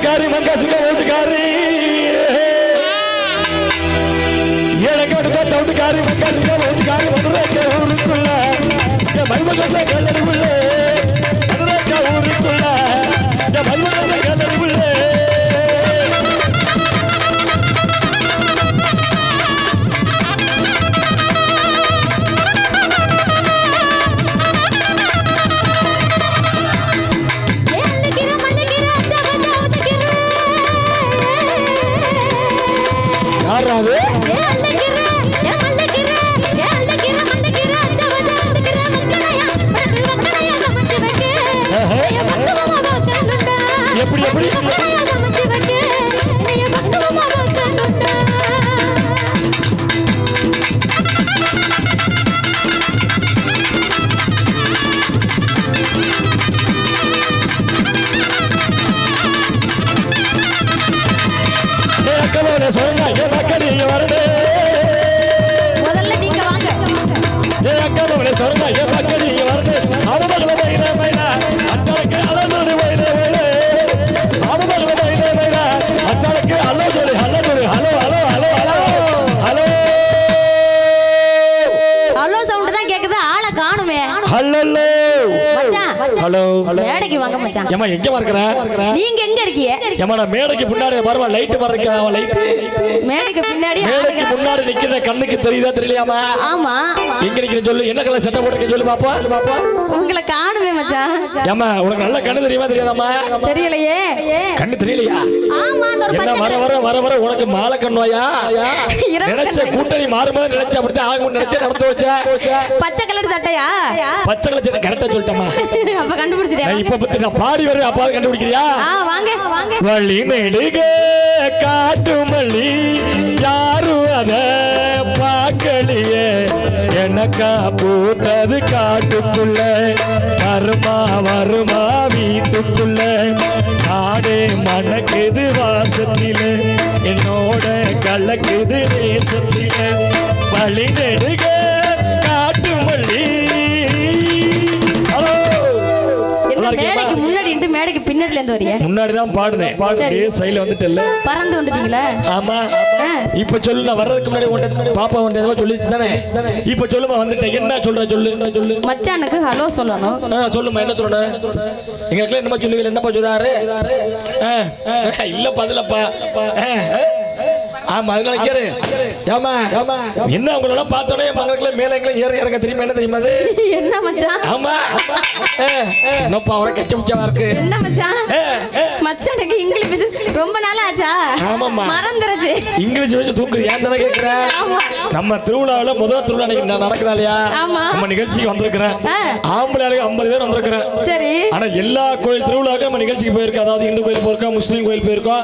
தவிட்டுக்காரி மங்காசுங்க ஓசுக்காரி எனக்கு அடுத்த தவிட்டுக்காரி மங்காசுங்க ஓசுக்காரி மதுரை ஊருக்குள்ள மருமகத்தை கேளறிவுள்ள மதுரை ஊருக்குள்ள மருமகத்தை கேளறிவுள்ள எப்படி எப்படி சொல்லுங்க என் மக்கள் நீங்க வரணும் முதல்ல நீங்க வாங்க என் அக்கா சொல்லுங்க என் மக்கள் நீங்க வரணும் அவமகள மயில மயில அச்சாளுக்கு அலந்தோடு மயில மயில அவமகள மயில மயில அச்சாளுக்கு அல்லோடு அல்லோடு hello hello hello hello hello hello sound தான் கேக்குது ஆளை காணுமே ஹலோ மச்சான் ஹலோ மேடைக்கு வாங்க மச்சான் ஏமா எங்க வரக்கற நீங்க எங்க இருக்கீங்க ஏமா நான் மேடைக்கு முன்னாடி வரவா லைட் வரக்க லைட் மேடைக்கு பின்னாடி மேடைக்கு முன்னாடி நிக்கிற கண்ணுக்கு தெரியுதா தெரியலையாமா ஆமா எங்க நிக்கிற சொல்லு என்ன கலர் சட்டை போட்டுக்க சொல்லு பாப்பா உங்களை காணுமே மச்சான் ஏமா உனக்கு நல்ல கண்ணு தெரியுமா தெரியாதாமா தெரியலையே கண்ணு தெரியலையா ஆமா அந்த ஒரு என்ன வர வர வர வர உனக்கு மாலை கண்ணுவாயா நினைச்ச கூட்டணி மாறும்போது நினைச்ச அப்படித்தான் ஆகும் நினைச்ச நடந்து வச்ச பச்சை கலர் சட்டையா பச்சை கலர் சட்டை கரெக்டா சொல்லிட்டமா அப்ப கண்டுபிடிச்சிட்டேன் இப்ப பத்தி நான் பாடி வரேன் அப்பாவது கண்டுபிடிக்கிறியா வாங்க வாங்க வள்ளி நெடுக காட்டு மல்லி யாரும் அத பார்க்கலையே எனக்கா பூத்தது காட்டுக்குள்ள வருமா வருமா வீட்டுக்குள்ள நாடே மணக்குது வாசத்தில என்னோட கலக்குது நேசத்தில வள்ளி நெடுக காட்டு மல்லி மேடைக்கு முன்னாடி இருந்து மேடைக்கு பின்னாடில இருந்து வரியா முன்னாடி தான் பாடுனேன் பாடுறே சைடுல வந்துட்டல பறந்து வந்துட்டீங்களா ஆமா இப்ப சொல்லு நான் வர்றதுக்கு முன்னாடி ஒன்று பாப்பா ஒன்று ஏதோ சொல்லிச்சு தானே இப்ப சொல்லுமா வந்துட்டேன் என்ன சொல்ற சொல்லு மச்சானுக்கு ஹலோ சொல்லணும் சொல்லுமா என்ன சொல்லணும் எங்களுக்கு என்னமா சொல்லுவீங்க என்னப்பா சொல்லாரு இல்ல பதிலப்பா ஆமா அதனால கேரு ஏமா என்ன உங்களோட பார்த்தோன்னே மகளுக்குள்ள மேல எங்களை ஏற இறங்க தெரியுமா என்ன தெரியுமா அது என்ன மச்சான் ஆமா என்னப்பா அவரை கெச்ச முச்சமா இருக்கு என்ன மச்சான் மச்சானுக்கு இங்கிலீஷ் ரொம்ப நாள் ஆச்சா ஆமாம்மா மறந்துருச்சு இங்கிலீஷ் வச்சு தூக்குது ஏன் தானே கேட்கிறேன் நம்ம திருவிழாவில் முதல் திருவிழா நடக்குதா இல்லையா நம்ம நிகழ்ச்சிக்கு வந்திருக்கிறேன் ஆம்பளை 50 பேர் வந்திருக்கிறேன் சரி ஆனா எல்லா கோயில் திருவிழாவுக்கும் நம்ம நிகழ்ச்சிக்கு போயிருக்கோம் அதாவது இந்து கோயில் போயிருக்கோம் முஸ்லீம் கோயில் போயிருக்கோம்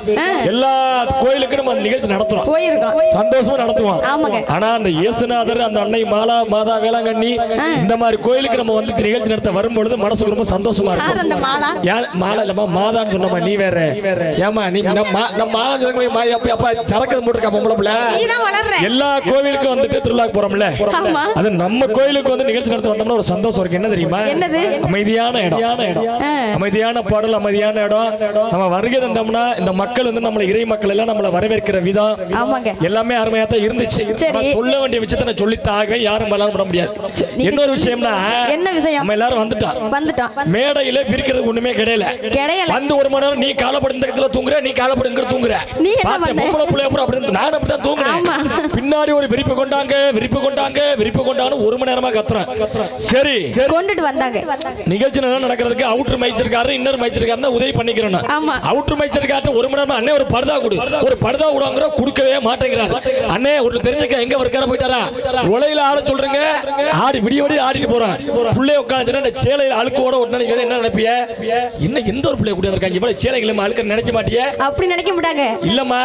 எல்லா கோயிலுக்கும் நம்ம நிகழ்ச்சி நடத்துறோம் சந்தோஷமா நடத்துவோம் ஆனா அந்த இயேசுநாதர் அந்த அன்னை மாதா வேளாங்கண்ணி இந்த மாதிரி கோயிலுக்கு நம்ம வந்து நிகழ்ச்சி நடத்த வரும்பொழுது மனசுக்கு ரொம்ப சந்தோஷமா இருக்கும் மாலை இல்லமா மாதான்னு சொன்னமா நீ வேற ஏமா நீ நம்ம மாதா சரக்கு மூட்டிருக்கா பொம்பளை எல்லா கோவிலுக்கும் வந்துட்டு திருவிழாக்கு போறோம்ல அது நம்ம கோயிலுக்கு வந்து நிகழ்ச்சி நடத்த வந்தோம்னா ஒரு சந்தோஷம் இருக்கு என்ன தெரியுமா அமைதியான இடம் அமைதியான பாடல் அமைதியான இடம் நம்ம வருகை தந்தோம்னா இந்த மக்கள் வந்து நம்மள இறை மக்கள் எல்லாம் நம்மள வரவேற்கிற விதம் எல்லாமே அருமையா தான் இருந்துச்சு சொல்ல வேண்டிய விஷயத்தை நான் சொல்லித்தாக யாரும் விட முடியாது இன்னொரு விஷயம்னா என்ன விஷயம் நம்ம எல்லாரும் வந்துட்டோம் மேடையில பிரிக்கிறதுக்கு ஒண்ணுமே கிடையல வந்து ஒரு மணி நேரம் நீ காலப்படத்துல தூங்குற நீ காலப்பட தூங்குற நான் அப்படிதான் தூங்குறேன் பின்னாடி ஒரு விரிப்பு கொண்டாங்க ஒரு மணி நேரமா கத்துறேன் சரி கொண்டுட்டு வந்தாங்க நிகழ்ச்சி நடக்கிறதுக்கு அவுட்டர் மைச்சர்காரர் இன்னொரு மைச்சர்காரர் உதவி பண்ணிக்கிறோம் அவுட்டர் மைச்சர்காரர் ஒரு மணி நேரமா அண்ணே ஒரு படுதா விடுவாங்க கொடுக்கவே மாட்டேங்கிறாரு அண்ணே ஒரு தெரிஞ்சுக்க எங்க வர்க்கார போயிட்டாரா உலையில ஆட சொல்றீங்க ஆடி விடிய ஆடிட்டு போறான் புள்ளைய உட்காந்துச்சுன்னா இந்த சேலையில அழுக்கோட ஒட்டு என்ன நினைப்பிய இன்னும் எந்த ஒரு பிள்ளைய கூட்டிட்டு இருக்காங்க இவ்வளவு சேலைகளை அழுக்க நினைக்க மாட்டிய அப்படி நினைக்க மாட்டாங்க இல்லம்மா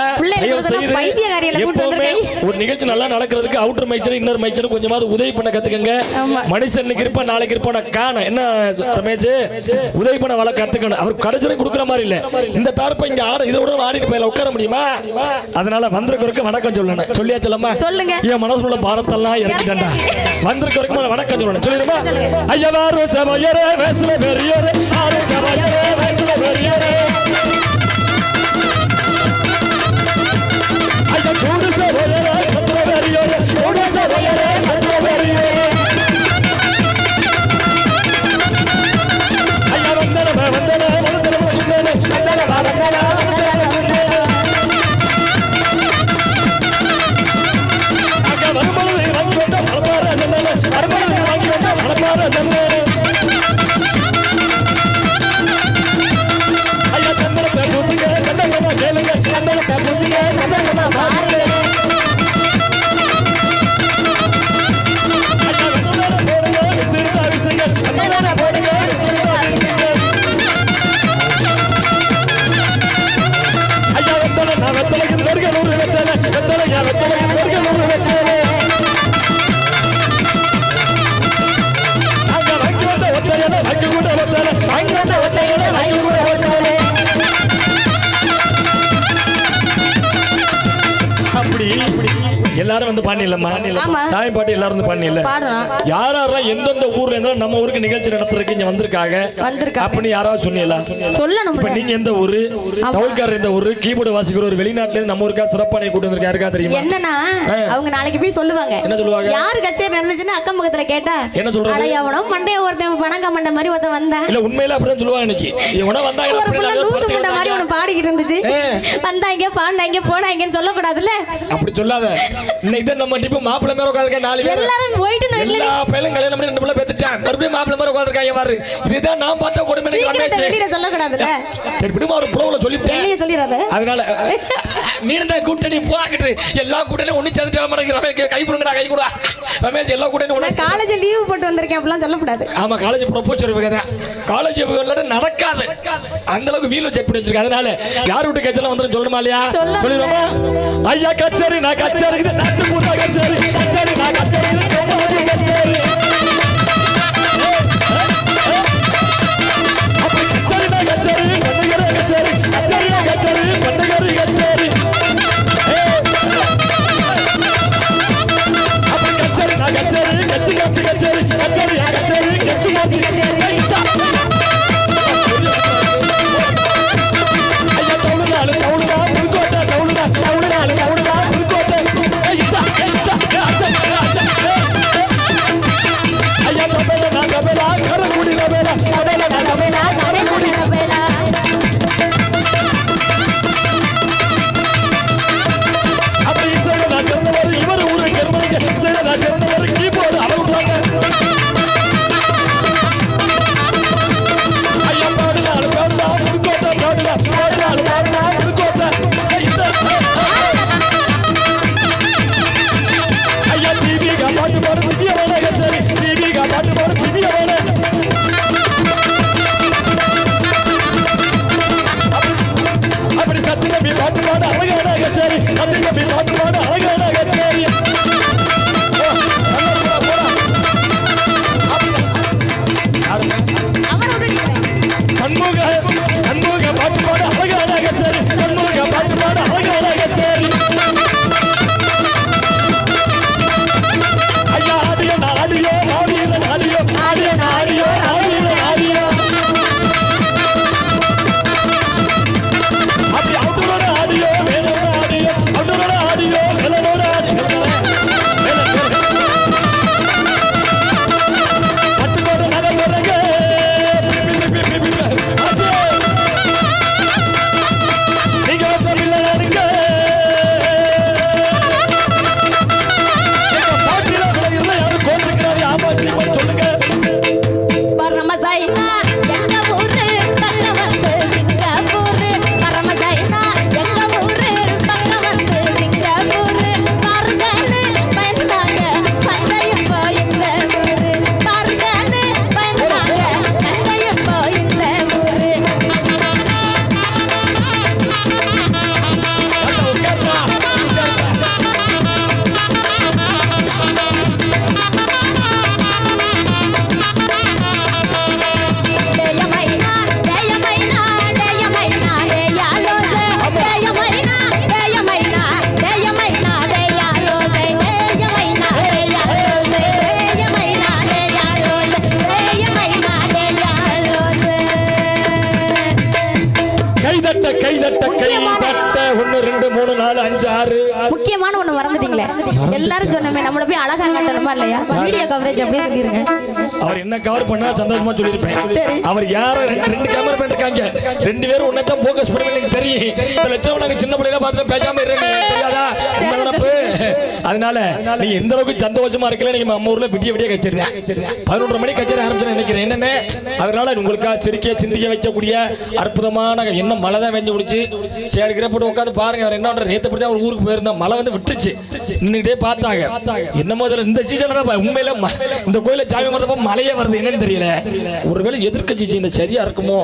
எப்பவுமே ஒரு நிகழ்ச்சி நல்லா நடக்கிறதுக்கு அவுட்டர் மைச்சர் இன்னொரு மைச்சர் கொஞ்சமாவது உதவி பண்ண கத்துக்கங்க மனுஷன் இருப்பா நாளைக்கு இருப்பான காண என்ன ரமேஷ் உதவி பண்ண வள கத்துக்கணும் அவர் கடைச்சரை கொடுக்குற மாதிரி இல்ல இந்த தார்ப்ப இங்க ஆட இதை விட ஆடிட்டு போயில உட்கார முடியுமா அதனால வந்திருக்கிறதுக்கு வணக்கம் சொல்லணும் சொல்லியா சொல்லமா சொல்லுங்க என் மனசுல பாரத்தெல்லாம் இறக்கிட்டா வந்திருக்கிறதுக்கு வணக்கம் சொல்லணும் சொல்லிடுமா ஐயவாரு சபையரே வேசல பெரியரே ஆறு சபையரே வேசல பெரியரே எல்லாரும் வந்து பாண்டியிலம்மா சாமி பாட்டு எல்லாரும் வந்து பாண்டியில யாரெல்லாம் எந்தெந்த ஊர்ல இருந்தாலும் நம்ம ஊருக்கு நிகழ்ச்சி நடத்துறதுக்கு இங்க வந்திருக்காங்க அப்படின்னு யாராவது சொன்னீங்களா? சொல்லணும். இப்ப நீங்க எந்த ஊரு, தவுல்காரர் எந்த ஊரு, கீபோர்டு வாசிக்கிற ஒரு வெளிநாட்டுல இருந்து நம்ம ஊருக்கா சிறப்பான கூட்டு வந்திருக்கா? யாருக்கா தெரியுமா? என்னன்னா அவங்க நாளைக்கு போய் சொல்லுவாங்க. என்ன சொல்லுவாங்க? யாரு கச்சேரி நடந்துச்சுன்னு அக்கம் பக்கத்துல கேட்டா என்ன சொல்றாங்க? எவனோ மண்டைய ஒருத்தன் பணங்க மண்ட மாதிரி ஒருத்தன் வந்தா. இல்ல உண்மையில அப்படிதான் சொல்லுவாங்க. இன்னைக்கு இவனோ வந்தாங்க ஒரு புள்ள லூசு மண்ட மாதிரி ஒன்னு பாடிக்கிட்டு இருந்துச்சு. வந்தாங்க பாண்டாங்க போனாங்கன்னு சொல்ல கூடாதுல்ல. அப்படி சொல்லாத. இன்னைக்கு நம்ம டிப்பு மாப்பிள்ளை மேல உட்கார்ந்திருக்க 4 பேர் எல்லாரும் போயிட்டு எல்லா பையலும் கல்யாணம் பண்ணி 2 புள்ள பெத்துட்டான். மறுபடியும் மாப்பிள்ளை மேல உட்கார்ந்திருக்காங்க பாரு. இதுதான் நான் பார்த்த கொடுமை. ரமேஷ் வெளியில சொல்ல கூடாதுல. சரி விடுமா, ஒரு ப்ரோல சொல்லிட்டேன். வெளிய சொல்லிராத. அதனால நீ தான் கூட்டணி போகிட்டு எல்லா கூட்டணியும் ஒண்ணு சேர்ந்துட்டா மாதிரி ரமேஷ் கை கொடுங்கடா கை கொடுடா. ரமேஷ் எல்லா கூட்டணியும் ஒண்ணு. காலேஜ் லீவ் போட்டு வந்திருக்கேன் அப்படிலாம் சொல்ல கூடாது. ஆமா காலேஜ் ப்ரொபோசல் இருக்குதா. காலேஜ் வரல நடக்காது. அந்த அளவுக்கு வீல் செக் பண்ணி வச்சிருக்காங்க. அதனால யார் வீட்டு கச்சேரி வந்துரும் சொல்லணுமா இல்லையா? சொல்லிரோமா? ஐயா கச்சேரி நான் கச்சேரி நாட்டு பூரா கச்சேரி கச்சேரி நான் கச்சேரி கச்சேரி அப்படி கச்சேரி நான் கச்சேரி பந்தகரி கச்சேரி கச்சேரி நான் கச்சேரி பந்தகரி கச்சேரி அப்படி கச்சேரி நான் கச்சேரி கச்சி காத்தி கச்சேரி கச்சேரி நான் கச்சேரி கச்சி காத்தி கச்சேரி ஐயா தவுளுநாள் தவுளுதா புதுக்கோட்டை தவுளுதா தவுளுநாள் தவுளுதா புதுக்கோட்டை ஐயா தபேல நான் தபேலா கரகுடி தபேலா தபேலா நான் தபேலா கரகுடி தபேலா அப்படி இசையில நான் சேர்ந்தவர் இவர் ஊரு கெர்மனிக்கு இசையில நான் சேர்ந்தவர் கீபோர்டு அளவுறாங்க ஐயா பாடுனாள் பாடுனா புதுக்கோட்டை பாடுனா பாடுனாள் பாடுனா புதுக்கோட்டை ஐயா டிவிகா பாட்டு பாடு புதியவன கச்சேரி டிவிகா பாட்டு பாடு புதியவன அப்படி சத்தியநபி பாட்டு பாடு அழகான கச்சேரி சத்தியநபி பாட்டு பாடு அழகான கச்சேரி சண்முக சண்முக பாட்டு பாடு அழகான கச்சேரி சண்முக பாட்டு பாடு அழகான கச்சேரி ஐயா audio audio audio audio audio audio audio audio அப்படி அவுட்டரோட ஆடியோ மேலோட ஆடியோ அவுட்டரோட ஆடியோ மேலோட ஆடியோ பட்டுக்கோட நகை போறங்க நீங்க தமிழ்ல இருங்க பாட்டில விளையில யாரும் கோச்சுக்கிறாரு ஆமாட்டி சொல்லுங்க பரமசைனா எங்க ஊரு தங்க வந்து சிங்கப்பூர் பரமசைனா எங்க ஊரு தங்க வந்து சிங்கப்பூர் பாருங்கன்னு பயந்தாங்க பண்டையும் போயிந்த ஊரு பாருங்கன்னு பயந்தாங்க பண்டையும் போயிந்த ஊரு தேயமைனா தேயமைனா தேயமைனா தேயாலோசே தேயமைனா தேயமைனா தேயமைனா தேயாலோசே தேயமைனா தேயாலோசே தேயமைனா தேயாலோசே தேயமைனா தேயாலோசே கைதட்ட கைதட்ட கைதட்ட 1 2 3 4 5 6 முக்கியமான ஒண்ணு மறந்துட்டீங்களே. எல்லாரும் சொன்னமே நம்மள போய் அழகா காட்டணுமா இல்லையா? வீடியோ கவரேஜ் அப்படியே சொல்லிருங்க. அவர் என்ன கவர் பண்ணா சந்தோஷமா சொல்லிருப்பேன். சரி. அவர் யார ரெண்டு கேமராமேன் இருக்காங்க. ரெண்டு பேரும் உன்னை தான் ஃபோக்கஸ் பண்ணி எனக்கு தெரியும். இந்த லட்சம் நாங்க சின்ன பிள்ளைல பார்த்துட்டு பேசாம இருங்க. தெரியாதா? உண்மை நினைப்பு. அதனால நீங்க எந்த அளவுக்கு சந்தோஷமா இருக்கல நீங்க நம்ம ஊர்ல விடிய கச்சேரி 11 மணிக்கு கச்சேரி ஆரம்பிச்சு நினைக்கிறேன். என்னன்னு அதனால உங்களுக்கா சிரிக்க சிந்திக்க வைக்கக்கூடிய அற்புதமான என்ன மழை தான் வெஞ்சு முடிச்சு சரி கிரப்பட்டு உட்காந்து பாருங்க. அவர் என்ன நேத்து ஒரு ஊருக்கு போயிருந்தா மழை வந்து விட்டுருச்சு. நின்னுட்டே பார்த்தாங்க. என்னமோ இந்த சீசன் உண்மையில இந்த கோயில சாமி மரத்தப்ப மழையே வருது என்னன்னு தெரியல. ஒருவேளை எதிர்க்கட்சி இந்த சரியா இருக்குமோ?